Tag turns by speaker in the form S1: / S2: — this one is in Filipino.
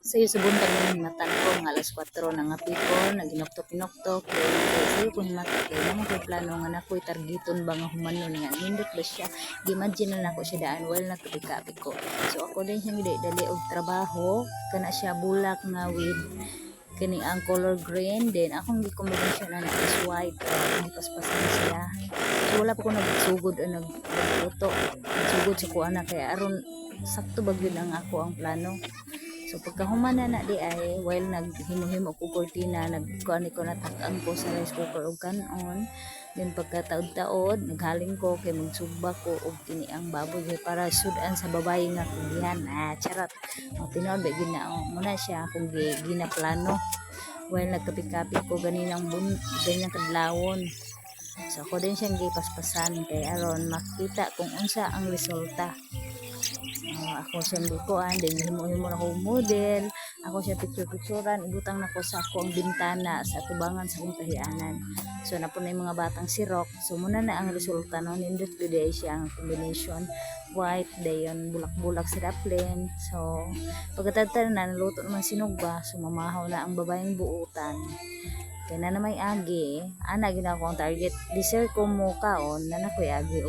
S1: Sayo sa buntag ng matan ko nga alas 4 na nga pikon, naginoktok-inoktok, sayo ko himatok kay naman ko plano nga nakoy targeton ba nga humanon nga nindot ba siya, imagine na nako siya daan well nagkapikapi ko. So ako din siya dali og trabaho, kana siya bulak nga with kani ang color green, then akong gikombinasyon na is white, paspasan siya. So wala pa ko nagsugod o nagluto, nagsugod sa kuana kaya aron sakto ba gyud ang ako ang plano. So pagkahuman na di ay while naghimo-himo ko kurtina, nagkuani ko natak-an ko sa rice cooker og kanon. Then pagkataod-taod naghaling ko kay magsugba ko og kini ang baboy para sudan sa babae nga kugihan. Charot. O tinuod ba ginaon muna siya kung ginaplano. While nagkapi-kapi ko ganinang ganyang kadlawon. So ako din siyang gipaspasan kay aron makita kung unsa ang resulta. Ako siyang lutuan, then himo-himo na ko model, ako siya picture-picturean, ibutang na ko sa ako ang bintana sa tubangan sa akong kahianan. So napun na yung mga batang sirok, so muna na ang resulta no, nindot good ay siya ang combination white, dayon bulak-bulak sila plain. So pagkatatan na naluto naman sinugba, so mamahaw na ang babayang buutan. Kaya na may agi, ana ginagawa ang target, dessert ko mo kaon na nakoy agi.